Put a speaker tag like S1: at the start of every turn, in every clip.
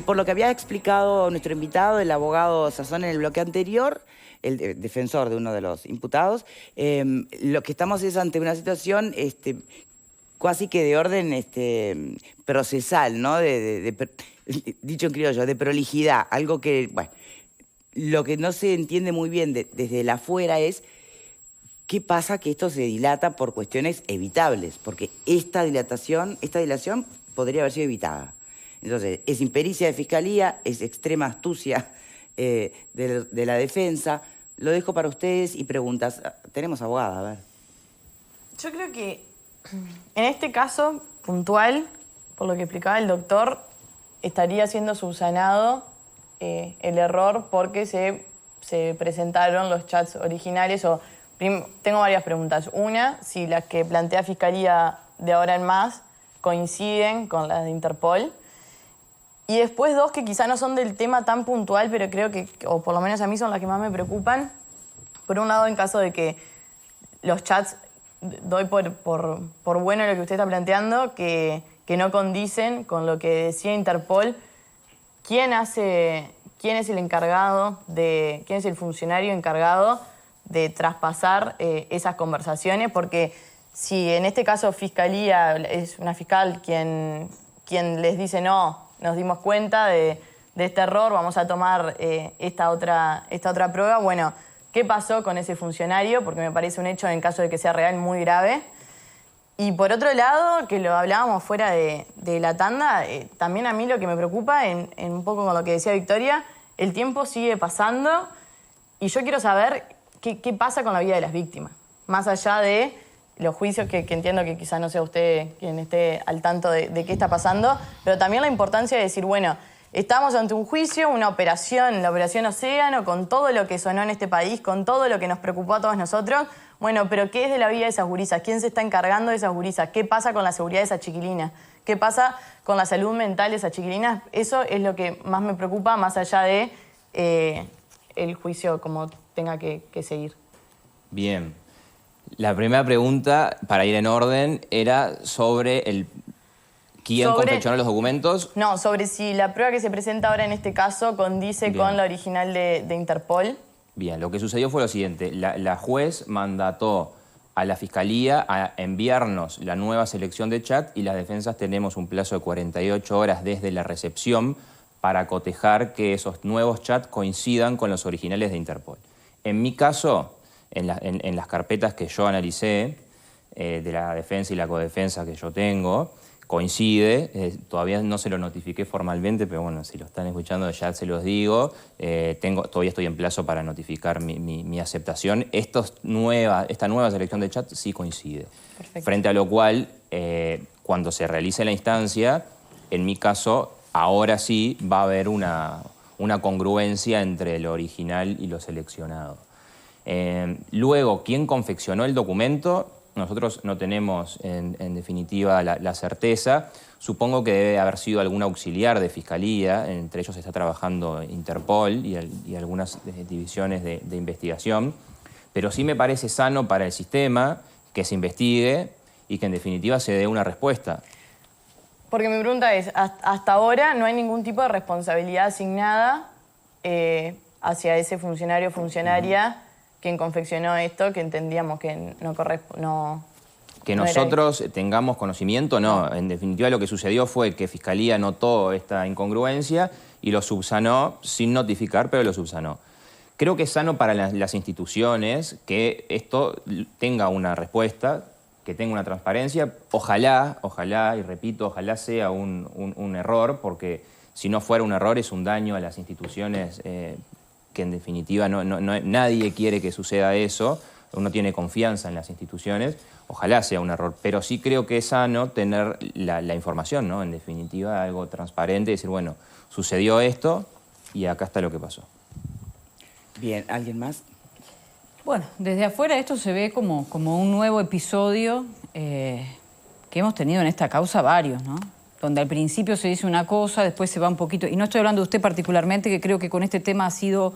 S1: Por lo que había explicado nuestro invitado, el abogado Sazón, en el bloque anterior, el defensor de uno de los imputados, lo que estamos es ante una situación casi que de orden procesal, ¿no? Dicho en criollo, de prolijidad, algo que, bueno, lo que no se entiende muy bien desde el afuera es qué pasa que esto se dilata por cuestiones evitables, porque esta dilación podría haber sido evitada. Entonces, es impericia de fiscalía, es extrema astucia de la defensa. Lo dejo para ustedes y preguntas. Tenemos abogada, a ver.
S2: Yo creo que en este caso puntual, por lo que explicaba el doctor, estaría siendo subsanado el error porque se presentaron los chats originales. Tengo varias preguntas. Una, si las que plantea Fiscalía de ahora en más coinciden con las de Interpol. Y después dos que quizá no son del tema tan puntual, pero creo que, o por lo menos a mí son las que más me preocupan. Por un lado, en caso de que los chats, doy por bueno lo que usted está planteando, que no condicen con lo que decía Interpol. ¿Quién es el encargado quién es el funcionario encargado de traspasar esas conversaciones? Porque si en este caso Fiscalía es una fiscal quien les dice no, nos dimos cuenta de este error, vamos a tomar esta otra prueba. Bueno, ¿qué pasó con ese funcionario? Porque me parece un hecho, en caso de que sea real, muy grave. Y por otro lado, que lo hablábamos fuera de la tanda, también a mí lo que me preocupa, en un poco con lo que decía Victoria, el tiempo sigue pasando y yo quiero saber qué pasa con la vida de las víctimas. Más allá de los juicios, que entiendo que quizá no sea usted quien esté al tanto de qué está pasando, pero también la importancia de decir, bueno, estamos ante un juicio, una operación, la Operación Océano, con todo lo que sonó en este país, con todo lo que nos preocupó a todos nosotros. Bueno, pero ¿qué es de la vida de esas gurisas? ¿Quién se está encargando de esas gurisas? ¿Qué pasa con la seguridad de esas chiquilinas? ¿Qué pasa con la salud mental de esas chiquilinas? Eso es lo que más me preocupa, más allá de el juicio como tenga que seguir.
S3: Bien. La primera pregunta, para ir en orden, era sobre quién confeccionó los documentos.
S2: No, sobre si la prueba que se presenta ahora en este caso condice con la original de Interpol.
S3: Bien, lo que sucedió fue lo siguiente. La juez mandató a la Fiscalía a enviarnos la nueva selección de chat y las defensas tenemos un plazo de 48 horas desde la recepción para cotejar que esos nuevos chats coincidan con los originales de Interpol. En mi caso, en las carpetas que yo analicé, de la defensa y la codefensa que yo tengo, coincide, todavía no se lo notifiqué formalmente, pero bueno, si lo están escuchando ya se los digo, todavía estoy en plazo para notificar mi aceptación. Esta nueva selección de chat sí coincide.
S2: Perfecto.
S3: Frente a lo cual, cuando se realice la instancia, en mi caso, ahora sí va a haber una congruencia entre lo original y lo seleccionado. Luego, ¿quién confeccionó el documento? Nosotros no tenemos, en definitiva, la certeza. Supongo que debe haber sido algún auxiliar de Fiscalía, entre ellos está trabajando Interpol y algunas divisiones de investigación. Pero sí me parece sano para el sistema que se investigue y que en definitiva se dé una respuesta.
S2: Porque mi pregunta es, hasta ahora no hay ningún tipo de responsabilidad asignada hacia ese funcionario o funcionaria quien confeccionó esto, que entendíamos que no corresponde.
S3: Que nosotros tengamos conocimiento, no. En definitiva, lo que sucedió fue que Fiscalía notó esta incongruencia y lo subsanó, sin notificar, pero lo subsanó. Creo que es sano para las instituciones que esto tenga una respuesta, que tenga una transparencia. Ojalá, y repito, ojalá sea un error, porque si no fuera un error es un daño a las instituciones que en definitiva nadie quiere que suceda eso. Uno tiene confianza en las instituciones. Ojalá sea un error, pero sí creo que es sano tener la información, ¿no? En definitiva, algo transparente, decir, bueno, sucedió esto y acá está lo que pasó.
S1: Bien, ¿alguien más?
S4: Bueno, desde afuera esto se ve como un nuevo episodio que hemos tenido en esta causa varios, ¿no? Donde al principio se dice una cosa, después se va un poquito... Y no estoy hablando de usted particularmente, que creo que con este tema ha sido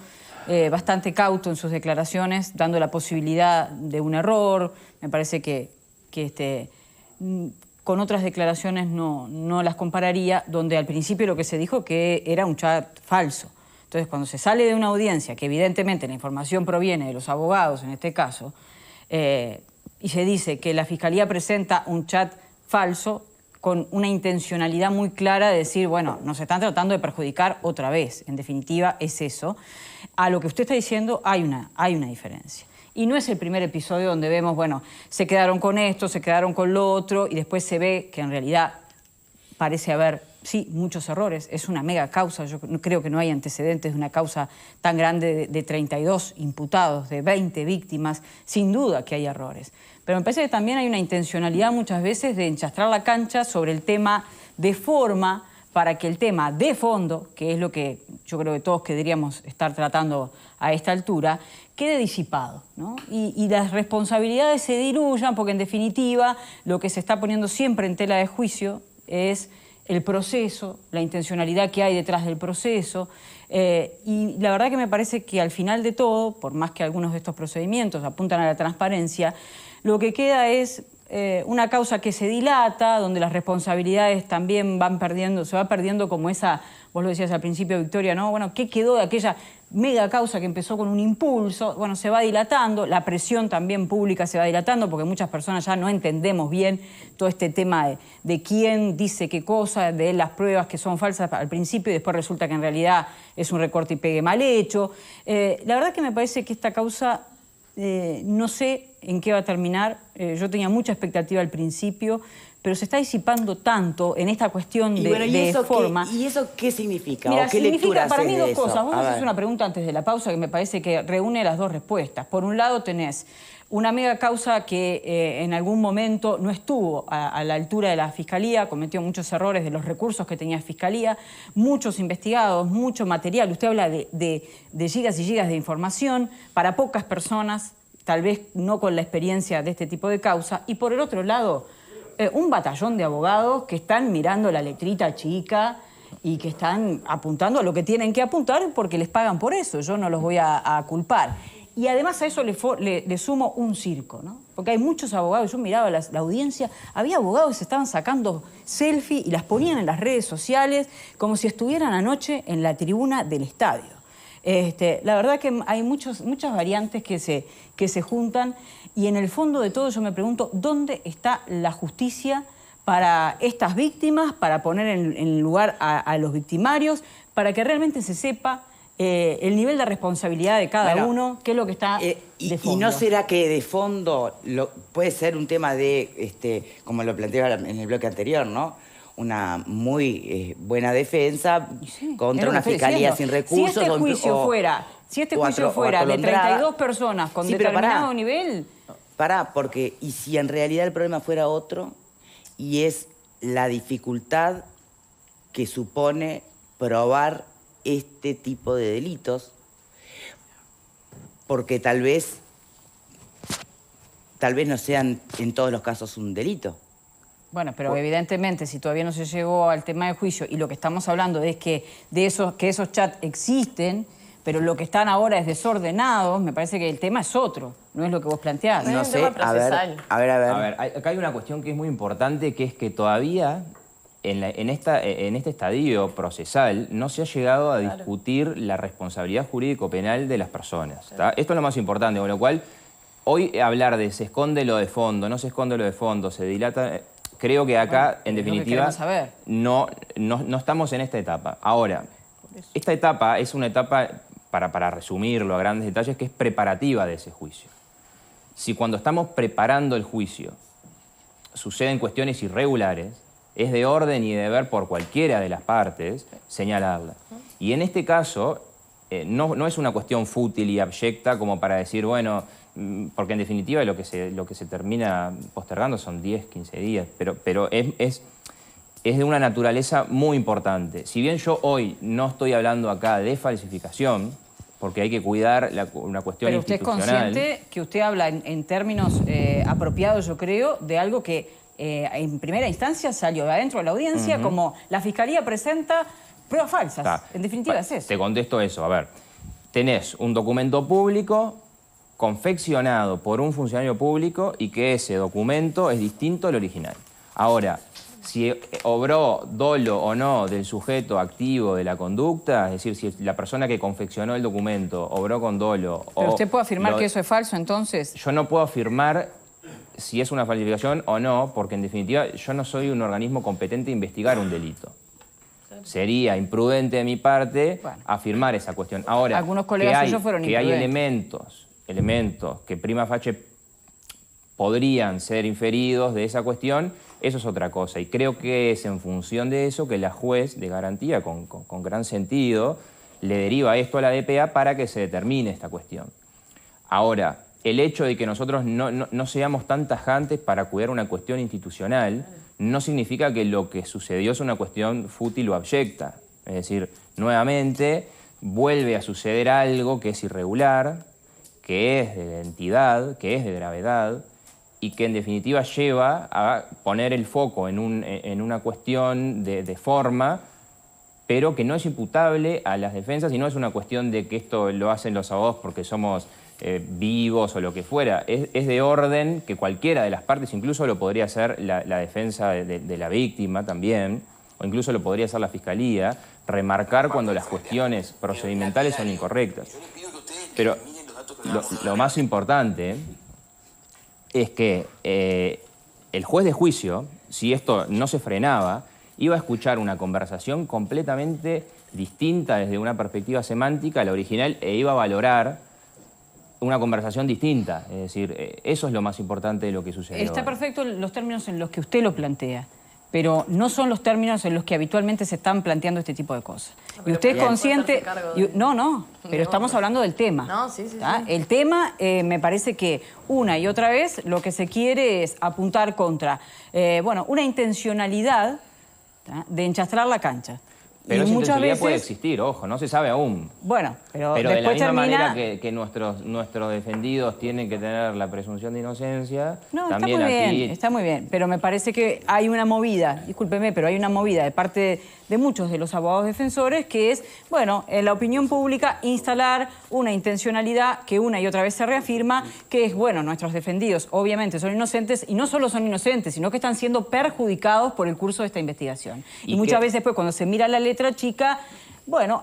S4: bastante cauto en sus declaraciones, dando la posibilidad de un error. Me parece que con otras declaraciones no las compararía, donde al principio lo que se dijo que era un chat falso. Entonces, cuando se sale de una audiencia, que evidentemente la información proviene de los abogados en este caso, y se dice que la Fiscalía presenta un chat falso con una intencionalidad muy clara de decir, bueno, nos están tratando de perjudicar otra vez. En definitiva, es eso. A lo que usted está diciendo hay una diferencia. Y no es el primer episodio donde vemos, bueno, se quedaron con esto, se quedaron con lo otro, y después se ve que en realidad parece haber, sí, muchos errores. Es una mega causa. Yo creo que no hay antecedentes de una causa tan grande de 32 imputados, de 20 víctimas. Sin duda que hay errores. Pero me parece que también hay una intencionalidad muchas veces de enchastrar la cancha sobre el tema de forma para que el tema de fondo, que es lo que yo creo que todos querríamos estar tratando a esta altura, quede disipado, ¿no? Y las responsabilidades se diluyan, porque en definitiva lo que se está poniendo siempre en tela de juicio es el proceso, la intencionalidad que hay detrás del proceso. Y la verdad que me parece que al final de todo, por más que algunos de estos procedimientos apuntan a la transparencia, lo que queda es una causa que se dilata, donde las responsabilidades también van perdiendo, se va perdiendo como esa, vos lo decías al principio, Victoria, ¿no? Bueno, ¿qué quedó de aquella mega causa que empezó con un impulso? Bueno, se va dilatando, la presión también pública se va dilatando, porque muchas personas ya no entendemos bien todo este tema de quién dice qué cosa, de las pruebas que son falsas al principio y después resulta que en realidad es un recorte y pegue mal hecho. La verdad que me parece que esta causa, no sé en qué va a terminar. Yo tenía mucha expectativa al principio, pero se está disipando tanto en esta cuestión de forma.
S1: ¿Y eso qué significa?
S4: Mira,
S1: ¿O qué
S4: significa
S1: lectura
S4: para mí
S1: haces
S4: dos
S1: de eso?
S4: cosas. Vos
S1: A
S4: haces
S1: ver.
S4: una pregunta antes de la pausa que me parece que reúne las dos respuestas. Por un lado tenés una mega causa que en algún momento no estuvo a la altura de la Fiscalía, cometió muchos errores de los recursos que tenía Fiscalía, muchos investigados, mucho material. Usted habla de gigas y gigas de información para pocas personas, tal vez no con la experiencia de este tipo de causa. Y por el otro lado, un batallón de abogados que están mirando la letrita chica y que están apuntando a lo que tienen que apuntar porque les pagan por eso. Yo no los voy a culpar. Y además a eso le sumo un circo, ¿no? Porque hay muchos abogados, yo miraba la audiencia, había abogados que se estaban sacando selfie y las ponían en las redes sociales como si estuvieran anoche en la tribuna del estadio. La verdad que hay muchas variantes que se juntan, y en el fondo de todo yo me pregunto dónde está la justicia para estas víctimas, para poner en lugar a los victimarios, para que realmente se sepa el nivel de responsabilidad de cada uno, qué es lo que está de fondo.
S1: ¿Y no será que de fondo puede ser un tema de, como lo planteaba en el bloque anterior, ¿no? Una muy buena defensa contra una fiscalía sin recursos.
S4: Si este juicio fuera de 32 personas con determinado nivel...
S1: Porque y si en realidad el problema fuera otro, y es la dificultad que supone probar este tipo de delitos, porque tal vez no sean en todos los casos un delito.
S4: Bueno, pero evidentemente si todavía no se llegó al tema del juicio y lo que estamos hablando es que esos chats existen, pero lo que están ahora es desordenados, me parece que el tema es otro, no es lo que vos planteás.
S1: No sé, a ver.
S3: Acá hay una cuestión que es muy importante, que es que todavía en este estadio procesal no se ha llegado a discutir la responsabilidad jurídico-penal de las personas. ¿Tá? Esto es lo más importante, con lo cual hoy hablar de se esconde lo de fondo, no se esconde lo de fondo, se dilata... Creo que acá, en definitiva, no estamos en esta etapa. Ahora, esta etapa es una etapa, para resumirlo a grandes detalles, que es preparativa de ese juicio. Si cuando estamos preparando el juicio suceden cuestiones irregulares, es de orden y deber por cualquiera de las partes señalarla. Y en este caso, no es una cuestión fútil y abyecta como para decir, bueno, porque en definitiva lo que se termina postergando son 10, 15 días, pero es de una naturaleza muy importante. Si bien yo hoy no estoy hablando acá de falsificación, porque hay que cuidar una cuestión institucional...
S4: Pero usted es consciente que usted habla en términos apropiados, yo creo, de algo que en primera instancia salió de adentro de la audiencia, como la Fiscalía presenta pruebas falsas. En definitiva es eso.
S3: Te contesto eso. A ver, tenés un documento público confeccionado por un funcionario público y que ese documento es distinto al original. Ahora, si obró dolo o no del sujeto activo de la conducta, es decir, si la persona que confeccionó el documento obró con dolo...
S4: ¿Pero usted puede afirmar que eso es falso, entonces?
S3: Yo no puedo afirmar si es una falsificación o no, porque en definitiva yo no soy un organismo competente a investigar un delito. Sería imprudente de mi parte afirmar esa cuestión. Ahora,
S4: algunos colegas suyos fueron
S3: que hay
S4: imprudentes.
S3: elementos que prima facie podrían ser inferidos de esa cuestión, eso es otra cosa. Y creo que es en función de eso que la juez de garantía, con gran sentido, le deriva esto a la DPA para que se determine esta cuestión. Ahora, el hecho de que nosotros no seamos tan tajantes para cuidar una cuestión institucional no significa que lo que sucedió es una cuestión fútil o abyecta. Es decir, nuevamente vuelve a suceder algo que es irregular, que es de entidad, que es de gravedad, y que en definitiva lleva a poner el foco en una cuestión de forma, pero que no es imputable a las defensas y no es una cuestión de que esto lo hacen los abogados porque somos vivos o lo que fuera. Es de orden que cualquiera de las partes, incluso lo podría hacer la defensa de la víctima también, o incluso lo podría hacer la fiscalía, remarcar cuando las cuestiones procedimentales son incorrectas. Pero lo más importante es que el juez de juicio, si esto no se frenaba, iba a escuchar una conversación completamente distinta desde una perspectiva semántica a la original e iba a valorar una conversación distinta. Es decir, eso es lo más importante de lo que sucedió.
S4: Está perfecto los términos en los que usted lo plantea, pero no son los términos en los que habitualmente se están planteando este tipo de cosas. Y usted es consciente... No, pero estamos hablando del tema.
S2: No, sí.
S4: El tema, me parece que una y otra vez lo que se quiere es apuntar contra, una intencionalidad de enchastrar la cancha.
S3: Pero
S4: y
S3: esa
S4: muchas
S3: intencionalidad
S4: veces
S3: puede existir, ojo, no se sabe aún.
S4: Bueno, pero
S3: de la
S4: después
S3: misma
S4: termina...
S3: manera que nuestros defendidos tienen que tener la presunción de inocencia,
S4: No,
S3: también
S4: está muy bien, pero me parece que hay una movida, discúlpeme, pero hay una movida de parte de muchos de los abogados defensores que es, en la opinión pública instalar una intencionalidad que una y otra vez se reafirma, que es, nuestros defendidos obviamente son inocentes y no solo son inocentes, sino que están siendo perjudicados por el curso de esta investigación. Y muchas veces después cuando se mira la letra chica,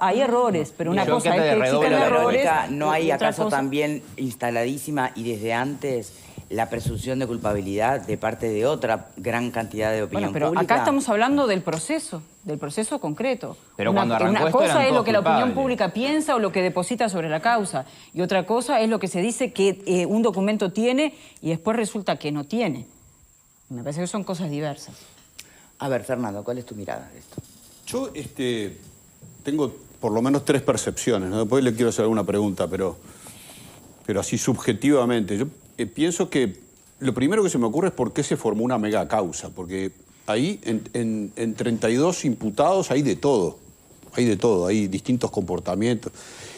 S4: hay errores, pero una cosa es que existan errores.
S1: ¿No hay
S4: y otra
S1: acaso
S4: cosa...
S1: también instaladísima y desde antes la presunción de culpabilidad de parte de otra gran cantidad de opinión
S4: pero
S1: pública?
S4: acá estamos hablando del proceso concreto.
S3: Pero cuando arrancó
S4: una
S3: esto
S4: cosa
S3: eran
S4: es lo
S3: todos
S4: que la opinión
S3: culpables.
S4: pública piensa o lo que deposita sobre la causa. Y otra cosa es lo que se dice que un documento tiene y después resulta que no tiene. Me parece que son cosas diversas.
S1: A ver, Fernando, ¿cuál es tu mirada de esto?
S5: Yo tengo por lo menos 3 percepciones, ¿no? Después le quiero hacer alguna pregunta, pero así subjetivamente. Yo pienso que lo primero que se me ocurre es por qué se formó una mega causa, porque ahí en 32 imputados hay de todo, hay distintos comportamientos.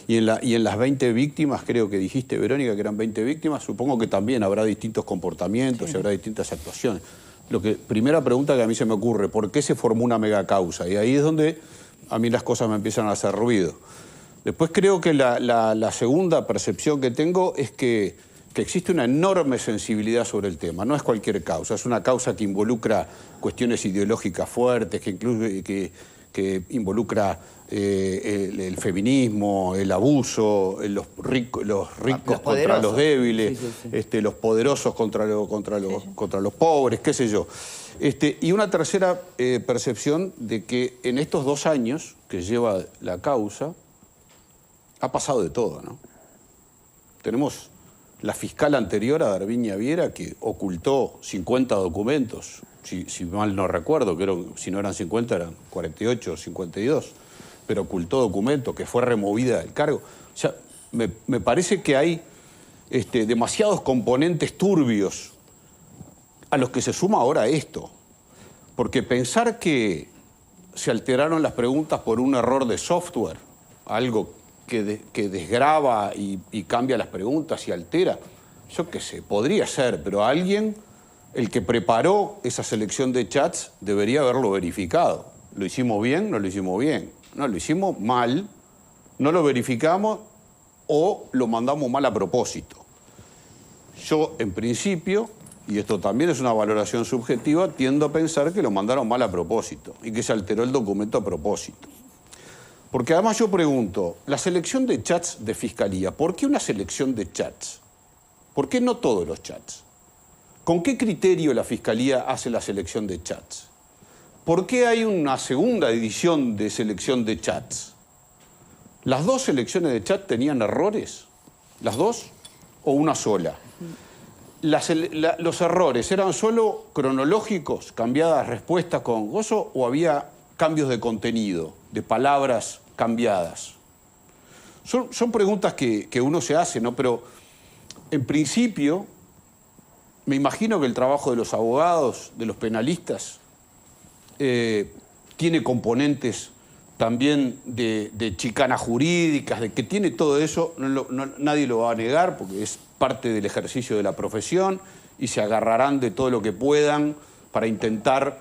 S5: Y en las 20 víctimas, creo que dijiste, Verónica, que eran 20 víctimas, supongo que también habrá distintos comportamientos y habrá distintas actuaciones. Primera pregunta que a mí se me ocurre, ¿por qué se formó una mega causa? Y ahí es donde a mí las cosas me empiezan a hacer ruido. Después creo que la segunda percepción que tengo es que existe una enorme sensibilidad sobre el tema. No es cualquier causa, es una causa que involucra cuestiones ideológicas fuertes, que involucra el feminismo, el abuso, los ricos contra los débiles, los poderosos contra los pobres, qué sé yo. Y una tercera percepción de que en estos 2 años que lleva la causa ha pasado de todo, ¿no? Tenemos la fiscal anterior a Darviña Viera que ocultó 50 documentos, si mal no recuerdo, si no eran 50 eran 48 o 52, pero ocultó documentos, que fue removida del cargo. O sea, me parece que hay demasiados componentes turbios a los que se suma ahora esto. Porque pensar que se alteraron las preguntas por un error de software, algo que desgrava y cambia las preguntas y altera, yo qué sé, podría ser, pero alguien, el que preparó esa selección de chats, debería haberlo verificado. ¿Lo hicimos bien? No lo hicimos bien. No, lo hicimos mal, no lo verificamos o lo mandamos mal a propósito. Yo, en principio, y esto también es una valoración subjetiva, tiendo a pensar que lo mandaron mal a propósito y que se alteró el documento a propósito. Porque además yo pregunto, la selección de chats de Fiscalía, ¿por qué una selección de chats? ¿Por qué no todos los chats? ¿Con qué criterio la Fiscalía hace la selección de chats? ¿Por qué hay una segunda edición de selección de chats? ¿Las dos selecciones de chat tenían errores? ¿Las dos o una sola? ¿Los errores eran solo cronológicos, cambiadas respuestas con gozo, o había cambios de contenido, de palabras cambiadas? Son preguntas que uno se hace, ¿no? Pero en principio, me imagino que el trabajo de los abogados, de los penalistas, tiene componentes también de chicanas jurídicas, de que tiene todo eso, nadie lo va a negar porque es parte del ejercicio de la profesión y se agarrarán de todo lo que puedan para intentar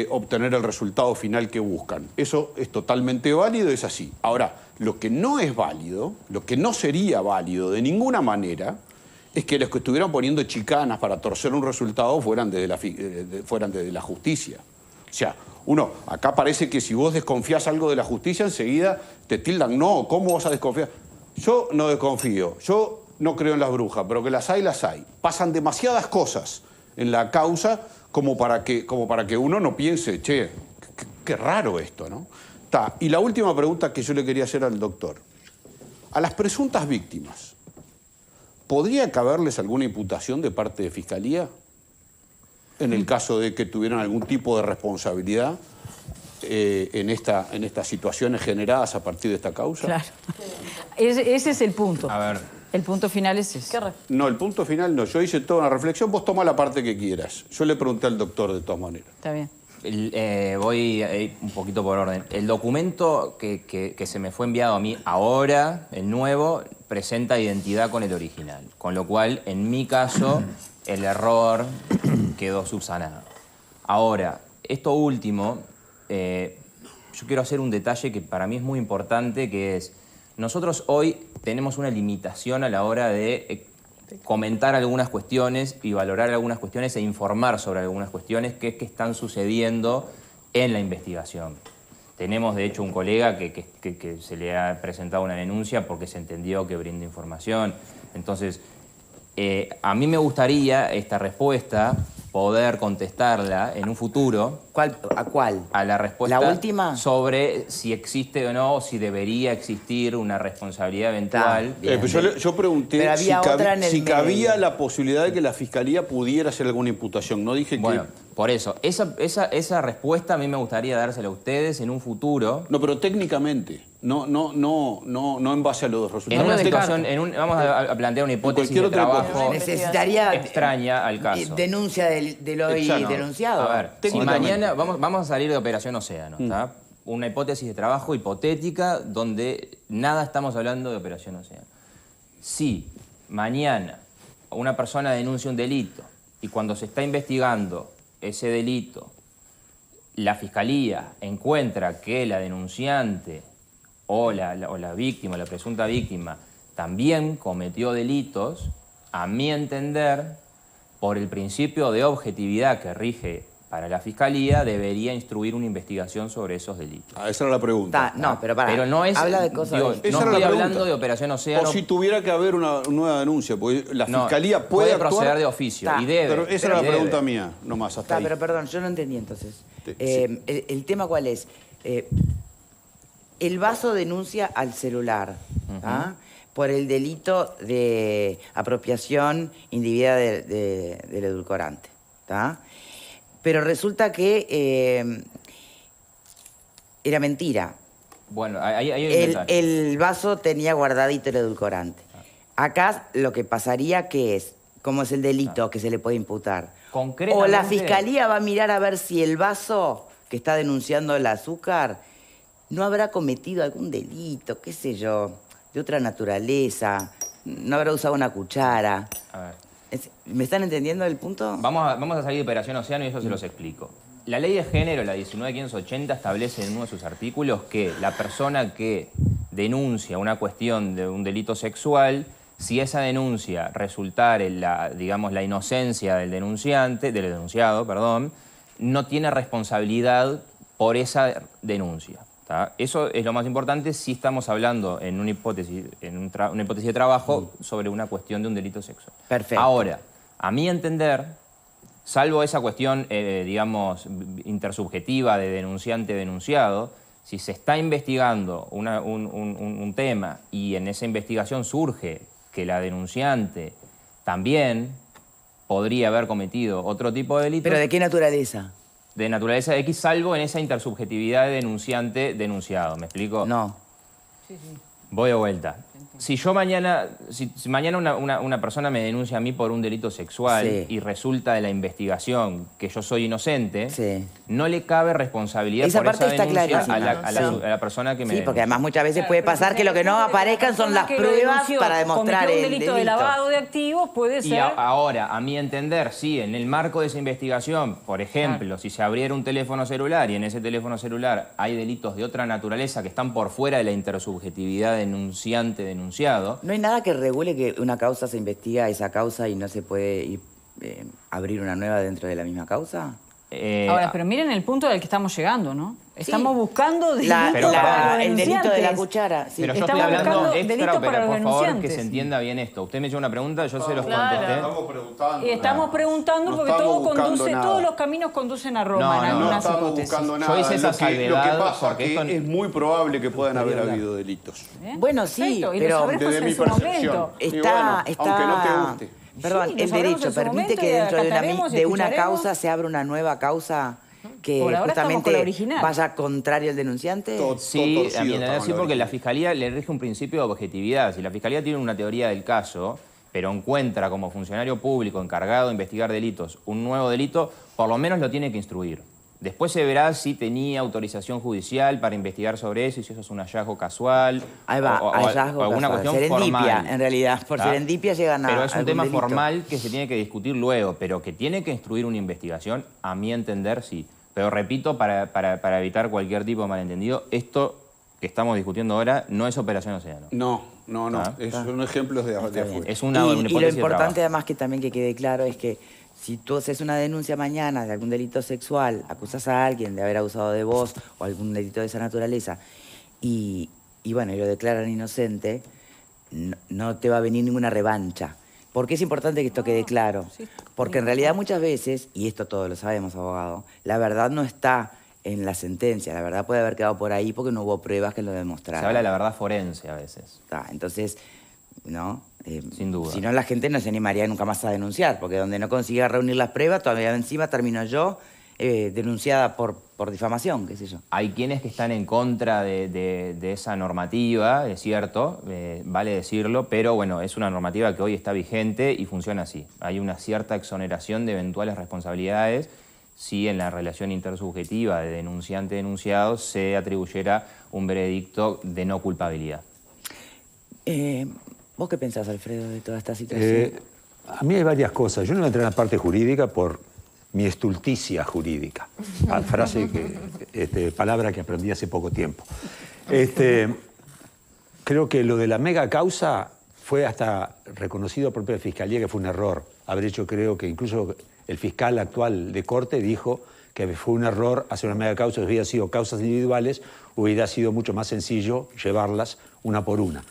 S5: obtener el resultado final que buscan. Eso es totalmente válido, es así. Ahora, lo que no es válido, lo que no sería válido de ninguna manera, es que los que estuvieran poniendo chicanas para torcer un resultado fueran desde la justicia. O sea, acá parece que si vos desconfías algo de la justicia, enseguida te tildan. No, ¿cómo vas a desconfiar? Yo no desconfío, yo no creo en las brujas, pero que las hay, las hay. Pasan demasiadas cosas en la causa como para que uno no piense, che, qué raro esto, ¿no? Y la última pregunta que yo le quería hacer al doctor. A las presuntas víctimas, ¿podría caberles alguna imputación de parte de Fiscalía en el caso de que tuvieran algún tipo de responsabilidad en estas situaciones generadas a partir de esta causa?
S4: Claro. Ese es el punto.
S3: A ver.
S4: El punto final es ese.
S5: No, el punto final no. Yo hice toda una reflexión, vos toma la parte que quieras. Yo le pregunté al doctor de todas maneras.
S4: Está bien.
S3: Voy un poquito por orden. El documento que se me fue enviado a mí ahora, el nuevo, presenta identidad con el original. Con lo cual, en mi caso, el error quedó subsanado. Ahora, esto último, yo quiero hacer un detalle que para mí es muy importante, que es, nosotros hoy tenemos una limitación a la hora de comentar algunas cuestiones y valorar algunas cuestiones e informar sobre algunas cuestiones que están sucediendo en la investigación. Tenemos, de hecho, un colega que se le ha presentado una denuncia porque se entendió que brinda información. Entonces, a mí me gustaría esta respuesta poder contestarla en un futuro.
S1: ¿A cuál?
S3: A la respuesta.
S1: ¿La última?
S3: Sobre si existe o no, o si debería existir una responsabilidad eventual.
S5: Pues yo pregunté si cabía la posibilidad de que la Fiscalía pudiera hacer alguna imputación. No dije que...
S3: Bueno, por eso. Esa respuesta a mí me gustaría dársela a ustedes en un futuro.
S5: No, pero técnicamente. No en base a los resultados.
S3: En una situación, vamos a plantear una hipótesis de trabajo
S1: necesitaría
S3: extraña al caso.
S1: Denuncia del hoy denunciado.
S3: A ver, si mañana vamos a salir de Operación Océano, ¿está? Una hipótesis de trabajo hipotética donde nada estamos hablando de Operación Océano. Si mañana una persona denuncia un delito y cuando se está investigando ese delito, la Fiscalía encuentra que la denunciante o la víctima, la presunta víctima, también cometió delitos, a mi entender, por el principio de objetividad que rige para la Fiscalía, debería instruir una investigación sobre esos delitos.
S5: Esa era la pregunta.
S1: No, pero para.
S3: Pero no es...
S1: Habla de cosas...
S3: no estoy hablando de Operación Océano...
S5: O si tuviera que haber una nueva denuncia, porque la Fiscalía puede actuar,
S3: proceder de oficio y debe.
S5: Pero esa era la pregunta mía, nomás, hasta ahí.
S1: Pero perdón, yo no entendí entonces. El tema ¿cuál es? El vaso denuncia al celular, por el delito de apropiación indebida del edulcorante, ¿tá? Pero resulta que era mentira.
S3: Bueno, hay un detalle.
S1: El vaso tenía guardadito el edulcorante. Acá lo que pasaría que es, ¿cómo es el delito que se le puede imputar? O la Fiscalía va a mirar a ver si el vaso que está denunciando el azúcar no habrá cometido algún delito, qué sé yo, de otra naturaleza, no habrá usado una cuchara.
S3: A ver.
S1: ¿Me están entendiendo el punto?
S3: Vamos a salir de Operación Océano y eso se los explico. La ley de género, la 19.580, establece en uno de sus artículos que la persona que denuncia una cuestión de un delito sexual Si esa denuncia resultara en la inocencia del denunciado, perdón, no tiene responsabilidad por esa denuncia. ¿Tá? Eso es lo más importante si estamos hablando en una hipótesis, una hipótesis de trabajo sobre una cuestión de un delito sexual.
S1: Perfecto.
S3: Ahora, a mi entender, salvo esa cuestión, digamos, intersubjetiva de denunciante-denunciado, si se está investigando un tema y en esa investigación surge que la denunciante también podría haber cometido otro tipo de delito.
S1: ¿Pero de qué naturaleza?
S3: De naturaleza X, salvo en esa intersubjetividad de denunciante-denunciado. ¿Me explico?
S1: No.
S3: Voy de vuelta. Si yo mañana, si mañana una persona me denuncia a mí por un delito sexual
S1: Sí.
S3: y resulta de la investigación que yo soy inocente,
S1: Sí.
S3: no le cabe responsabilidad
S1: Esa
S3: por
S1: parte
S3: esa
S1: está
S3: denuncia
S1: clarísima.
S3: a la persona que me
S1: Sí,
S3: denuncia.
S1: porque además muchas veces puede pasar que lo que no aparezcan son las pruebas para demostrar
S4: el
S1: el
S4: delito de lavado de activos, puede
S3: Y
S4: ser...
S3: ahora, a mi entender, sí, en el marco de esa investigación, por ejemplo, si se abriera un teléfono celular y en ese teléfono celular hay delitos de otra naturaleza que están por fuera de la intersubjetividad denunciante-denunciado,
S1: ¿No hay nada que regule que una causa se investiga esa causa y no se puede abrir una nueva dentro de la misma causa?
S4: Ahora, pero miren el punto al que estamos llegando, ¿no? Estamos buscando delitos
S3: Pero
S4: para los
S1: el delito de la
S4: denunciantes.
S1: cuchara. Sí.
S3: Pero yo
S4: Estamos
S3: estoy hablando
S4: buscando
S3: extra,
S4: delito para
S3: pero
S4: los
S3: por favor que
S4: denunciantes.
S3: se entienda bien esto. Usted me hizo una pregunta, yo se los
S2: Claro.
S3: contesté.
S5: Estamos preguntando.
S4: Y estamos preguntando
S5: No
S4: porque
S5: estamos
S4: todo
S5: buscando
S4: conduce,
S5: nada.
S4: todos los caminos conducen a Roma
S3: No,
S4: en
S3: no,
S4: algunas
S5: No estamos
S4: hipótesis.
S5: buscando nada.
S3: Yo hice esa
S5: lo que
S3: salvedad
S5: pasa
S3: porque
S5: que
S3: esto-
S5: es muy probable que puedan haber habido delitos.
S1: Bueno, sí,
S4: Perfecto, y lo
S1: pero
S4: sabremos
S5: Desde
S4: en
S5: mi
S4: su
S5: percepción.
S4: momento.
S5: Y
S1: está,
S5: bueno,
S1: está...
S5: aunque no te guste.
S1: Perdón,
S4: Sí, lo
S1: el
S4: sabremos
S1: derecho
S4: en su
S1: permite
S4: momento
S1: que
S4: y
S1: dentro
S4: acataremos y
S1: de una
S4: escucharemos.
S1: causa se abra una nueva causa que
S4: Por ahora estamos con la
S1: justamente
S4: original.
S1: vaya contrario al denunciante.
S3: Sí,
S5: torcido
S3: a mi
S5: está
S3: entender
S5: con
S3: sí,
S5: la
S3: porque la
S5: original.
S3: Fiscalía le rige un principio de objetividad. Si la Fiscalía tiene una teoría del caso, pero encuentra como funcionario público encargado de investigar delitos un nuevo delito, por lo menos lo tiene que instruir. Después se verá si tenía autorización judicial para investigar sobre eso y si eso es un hallazgo casual.
S1: Ahí va, hallazgo
S3: o alguna
S1: casual.
S3: cuestión
S1: Serendipia,
S3: formal.
S1: en realidad. Por
S3: ¿Tá?
S1: serendipia llegan a
S3: Pero es un
S1: algún
S3: tema
S1: delito.
S3: formal que se tiene que discutir luego, pero que tiene que instruir una investigación, a mi entender, sí. Pero repito, para evitar cualquier tipo de malentendido, esto que estamos discutiendo ahora no es Operación Océano.
S5: No.
S3: Ah.
S5: Son ejemplos de afuera.
S3: Es
S1: Y
S3: una
S1: lo
S3: hipótesis de
S1: importante
S3: trabajo.
S1: además que también que quede claro es que si tú haces una denuncia mañana de algún delito sexual, acusas a alguien de haber abusado de vos o algún delito de esa naturaleza y bueno, y lo declaran inocente, no te va a venir ninguna revancha. ¿Por qué es importante que esto quede claro? Porque en realidad muchas veces, y esto todos lo sabemos, abogado, la verdad no está en la sentencia, la verdad puede haber quedado por ahí porque no hubo pruebas que lo demostraran.
S3: Se habla de la verdad forense a veces.
S1: Entonces, ¿no?
S3: Sin duda.
S1: Si no, la gente no se animaría nunca más a denunciar, porque donde no consiga reunir las pruebas, todavía encima termino yo denunciada por difamación, qué sé yo.
S3: Hay quienes que están en contra de esa normativa, es cierto, vale decirlo, pero bueno, es una normativa que hoy está vigente y funciona así. Hay una cierta exoneración de eventuales responsabilidades si en la relación intersubjetiva de denunciante-denunciado se atribuyera un veredicto de no culpabilidad.
S1: ¿Vos qué pensás, Alfredo, de toda esta situación?
S6: A mí hay varias cosas. Yo no entré en la parte jurídica por mi estulticia jurídica. Palabra que aprendí hace poco tiempo. Creo que lo de la mega causa fue hasta reconocido por la Fiscalía que fue un error. Haber hecho, creo que incluso el fiscal actual de corte dijo que fue un error hacer una mega causa. Si hubiera sido causas individuales, hubiera sido mucho más sencillo llevarlas una por una.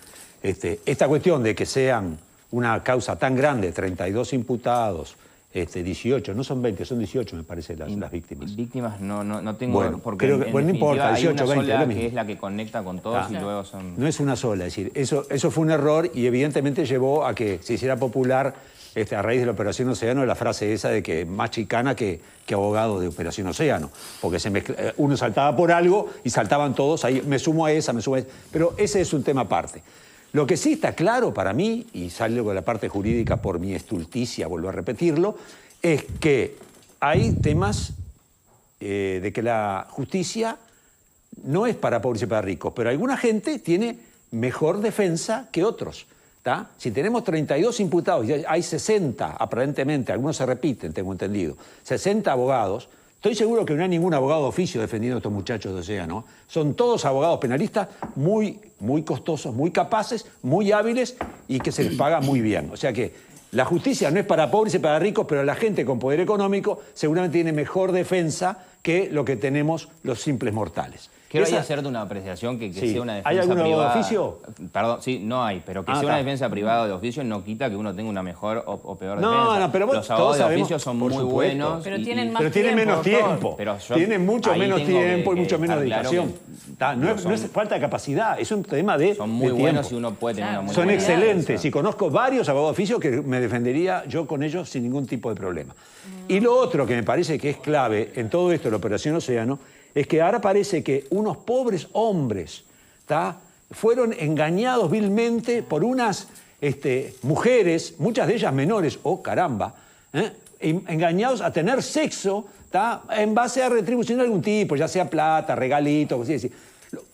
S6: Esta cuestión de que sean una causa tan grande, 32 imputados, 18, no son 20, son 18 me parece las víctimas.
S3: Víctimas no tengo...
S6: Bueno,
S3: porque
S6: creo que-
S3: en
S6: bueno, no importa,
S3: definitiva
S6: 18,
S3: hay una
S6: 20,
S3: sola
S6: lo mismo.
S3: que es la que conecta con todos y luego son...
S6: No es una sola, es decir, eso fue un error y evidentemente llevó a que se hiciera popular a raíz de la Operación Océano la frase esa de que más chicana que abogado de Operación Océano, porque uno saltaba por algo y saltaban todos, ahí me sumo a esa, pero ese es un tema aparte. Lo que sí está claro para mí, y salgo de la parte jurídica por mi estulticia, vuelvo a repetirlo, es que hay temas de que la justicia no es para pobres y para ricos, pero alguna gente tiene mejor defensa que otros. ¿Tá? Si tenemos 32 imputados y hay 60, aparentemente, algunos se repiten, tengo entendido, 60 abogados, Estoy seguro que no hay ningún abogado de oficio defendiendo a estos muchachos de Océano. Son todos abogados penalistas muy costosos, muy capaces, muy hábiles y que se les paga muy bien. O sea que la justicia no es para pobres y para ricos, pero la gente con poder económico seguramente tiene mejor defensa que lo que tenemos los simples mortales.
S3: Quiero ahí hacerte una apreciación que
S6: Sí.
S3: sea una defensa
S6: ¿Hay algún abogado
S3: privada.
S6: de oficio?
S3: Perdón, sí, no hay, pero que sea
S6: está.
S3: una defensa privada de oficio no quita que uno tenga una mejor o peor
S6: No,
S3: defensa.
S6: no, pero vos-
S3: los
S6: todos
S3: abogados de
S6: sabemos,
S3: oficio son
S6: por
S3: muy
S6: supuesto.
S3: buenos.
S4: Pero tienen más
S6: Pero tienen
S4: tiempo,
S6: menos
S4: doctor.
S6: tiempo.
S3: Pero yo
S6: Tienen mucho
S3: ahí
S6: menos
S3: tengo
S6: tiempo y
S3: que
S6: mucho menos
S3: estar claro
S6: dedicación. No
S3: son-
S6: es falta de capacidad, es un tema de
S3: Son muy
S6: de
S3: buenos y
S6: tiempo.
S3: uno puede tener una muy
S6: Son
S3: buena
S6: excelentes
S3: defensa.
S6: y conozco varios abogados de oficio que me defendería yo con ellos sin ningún tipo de problema. Y lo otro que me parece que es clave en todo esto de la Operación Océano es que ahora parece que unos pobres hombres, ¿tá?, fueron engañados vilmente por unas mujeres, muchas de ellas menores, caramba, engañados a tener sexo, ¿tá?, en base a retribución de algún tipo, ya sea plata, regalitos, así decir.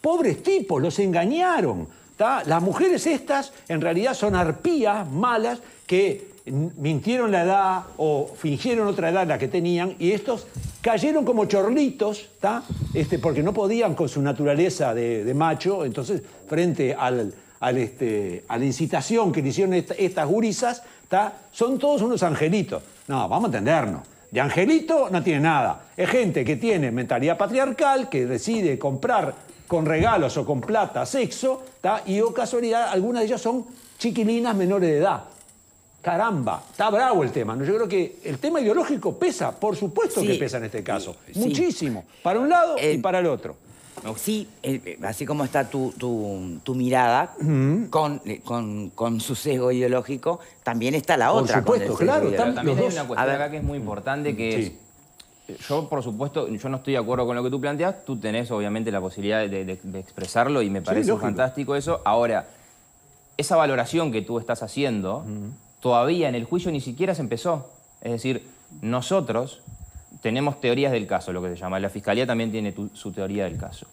S6: Pobres tipos, los engañaron, ¿tá? Las mujeres estas en realidad son arpías malas que mintieron la edad o fingieron otra edad la que tenían y estos cayeron como chorlitos, ¿tá?, porque no podían con su naturaleza de macho, entonces frente a la incitación que le hicieron estas gurisas, ¿tá?, son todos unos angelitos. No, vamos a entendernos. De angelito no tiene nada. Es gente que tiene mentalidad patriarcal, que decide comprar con regalos o con plata sexo, ¿tá?, y casualidad, algunas de ellas son chiquilinas menores de edad. Caramba, está bravo el tema, ¿no? Yo creo que el tema ideológico pesa, por supuesto
S1: Sí.
S6: que pesa en este caso.
S1: Sí.
S6: Muchísimo. Para un lado y para el otro.
S1: Sí, así como está tu mirada con su sesgo ideológico, también está la
S6: Por
S1: otra. con el
S6: supuesto,
S1: sesgo
S6: claro,
S1: ideológico.
S3: También
S6: los
S3: hay
S6: dos.
S3: una
S1: A
S3: cuestión
S1: ver.
S3: acá que es muy importante, que
S6: Sí.
S3: es, yo por supuesto, yo no estoy de acuerdo con lo que tú planteas, tú tenés obviamente la posibilidad de expresarlo y me parece
S6: lógico.
S3: fantástico eso. Ahora, esa valoración que tú estás haciendo, todavía en el juicio ni siquiera se empezó. Es decir, nosotros tenemos teorías del caso, lo que se llama. La Fiscalía también tiene su teoría del caso.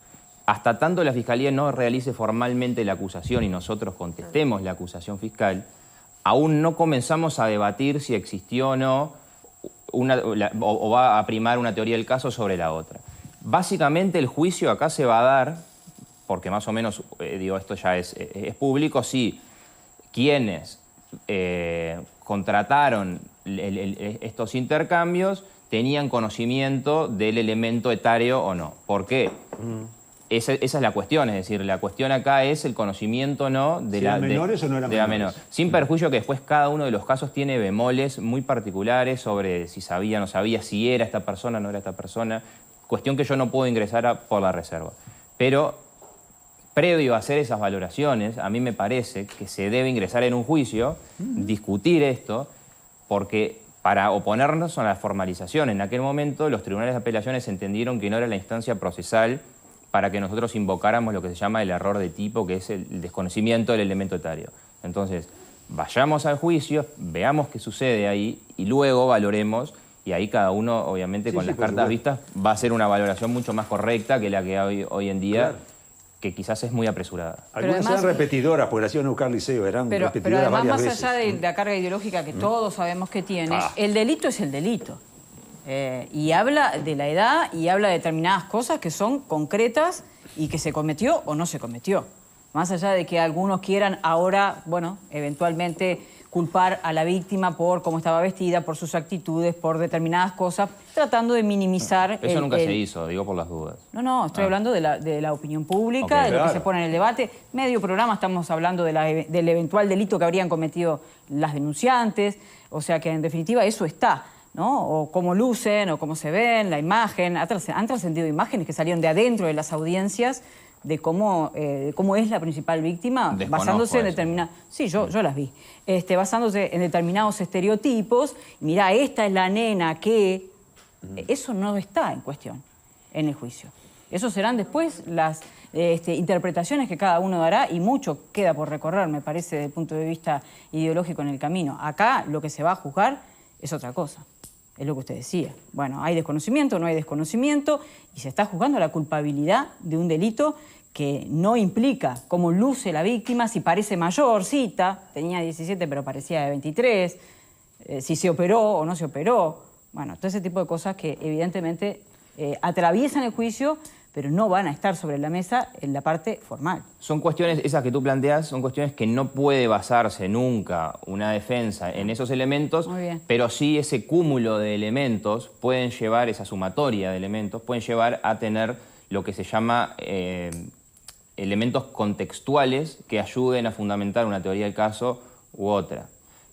S3: Hasta tanto la Fiscalía no realice formalmente la acusación y nosotros contestemos la acusación fiscal, aún no comenzamos a debatir si existió o no o va a primar una teoría del caso sobre la otra. Básicamente el juicio acá se va a dar, porque más o menos, esto ya es público, si quienes contrataron estos intercambios tenían conocimiento del elemento etario o no. ¿Por qué? Esa es la cuestión, es decir, la cuestión acá es el conocimiento o no de
S6: Si eran menores o no eran
S3: de la
S6: menores.
S3: menor. Sin perjuicio que después cada uno de los casos tiene bemoles muy particulares sobre si sabía o no sabía, si era esta persona o no era esta persona. Cuestión que yo no puedo ingresar por la reserva. Pero previo a hacer esas valoraciones, a mí me parece que se debe ingresar en un juicio, discutir esto, porque para oponernos a la formalización en aquel momento, los tribunales de apelaciones entendieron que no era la instancia procesal para que nosotros invocáramos lo que se llama el error de tipo, que es el desconocimiento del elemento etario. Entonces, vayamos al juicio, veamos qué sucede ahí y luego valoremos, y ahí cada uno, obviamente, con las
S6: por
S3: cartas
S6: supuesto.
S3: vistas, va a hacer una valoración mucho más correcta que la que hay hoy en día,
S6: Claro.
S3: que quizás es muy apresurada.
S6: Algunas
S4: además-
S6: eran repetidoras, porque las iban a buscar liceo, eran
S4: Pero
S6: repetidoras
S4: además,
S6: varias
S4: más
S6: veces.
S4: allá de la carga ideológica que todos sabemos que tiene,
S6: Ah.
S4: el delito es el delito. Y habla de la edad y habla de determinadas cosas que son concretas y que se cometió o no se cometió. Más allá de que algunos quieran ahora, bueno, eventualmente culpar a la víctima por cómo estaba vestida, por sus actitudes, por determinadas cosas, tratando de minimizar...
S3: Eso nunca se hizo, digo por las dudas.
S4: No, estoy hablando de la opinión pública,
S3: Ok,
S4: de lo que
S6: claro.
S4: se pone en el debate. Medio programa estamos hablando del eventual delito que habrían cometido las denunciantes. O sea que, en definitiva, eso está, ¿no? O cómo lucen, o cómo se ven, la imagen. Han trascendido imágenes que salieron de adentro de las audiencias de cómo es la principal víctima,
S3: Desconozco
S4: basándose en
S3: eso.
S4: determinados... Sí, yo las vi. Basándose en determinados estereotipos. Mirá, esta es la nena que... Eso no está en cuestión en el juicio. Eso serán después las interpretaciones que cada uno dará y mucho queda por recorrer, me parece, desde el punto de vista ideológico en el camino. Acá lo que se va a juzgar es otra cosa. Es lo que usted decía. Bueno, hay desconocimiento, no hay desconocimiento y se está juzgando la culpabilidad de un delito que no implica cómo luce la víctima, si parece mayorcita, tenía 17 pero parecía de 23, si se operó o no se operó. Bueno, todo ese tipo de cosas que evidentemente atraviesan el juicio, pero no van a estar sobre la mesa en la parte formal.
S3: Son cuestiones, esas que tú planteas, son cuestiones que no puede basarse nunca una defensa en esos elementos,
S4: Muy bien.
S3: pero sí ese cúmulo de elementos pueden llevar, esa sumatoria de elementos, pueden llevar a tener lo que se llama elementos contextuales que ayuden a fundamentar una teoría del caso u otra.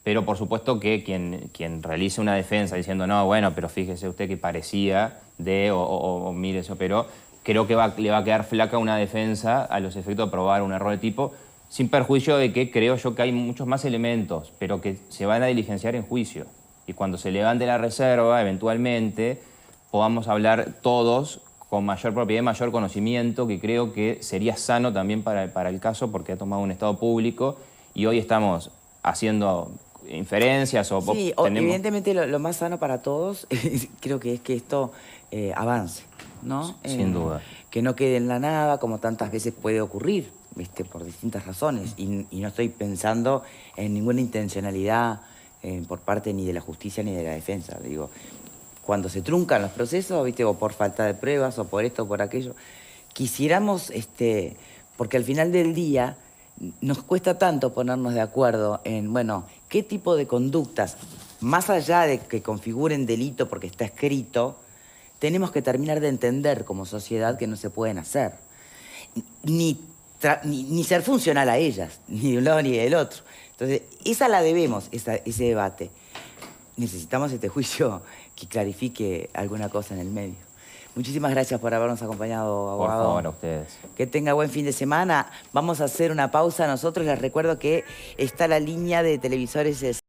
S3: Pero por supuesto que quien realice una defensa diciendo, no, bueno, pero fíjese usted que parecía de, o mire eso, pero creo que le va a quedar flaca una defensa a los efectos de probar un error de tipo, sin perjuicio de que creo yo que hay muchos más elementos, pero que se van a diligenciar en juicio. Y cuando se levante la reserva, eventualmente, podamos hablar todos con mayor propiedad y mayor conocimiento, que creo que sería sano también para el caso, porque ha tomado un estado público y hoy estamos haciendo inferencias o
S1: Sí, evidentemente lo más sano para todos creo que es que esto avance, ¿no?
S3: Sin duda.
S1: Que no quede en la nada, como tantas veces puede ocurrir, ¿viste? Por distintas razones. Y no estoy pensando en ninguna intencionalidad por parte ni de la justicia ni de la defensa. Digo, cuando se truncan los procesos, ¿viste? O por falta de pruebas, o por esto o por aquello, quisiéramos, porque al final del día nos cuesta tanto ponernos de acuerdo en, bueno, qué tipo de conductas, más allá de que configuren delito porque está escrito, tenemos que terminar de entender como sociedad que no se pueden hacer. Ni ser funcional a ellas, ni de un lado ni del otro. Entonces, esa la debemos, ese debate. Necesitamos este juicio que clarifique alguna cosa en el medio. Muchísimas gracias por habernos acompañado, abogado.
S3: Por favor, a ustedes.
S1: Que tenga buen fin de semana. Vamos a hacer una pausa nosotros. Les recuerdo que está la línea de televisores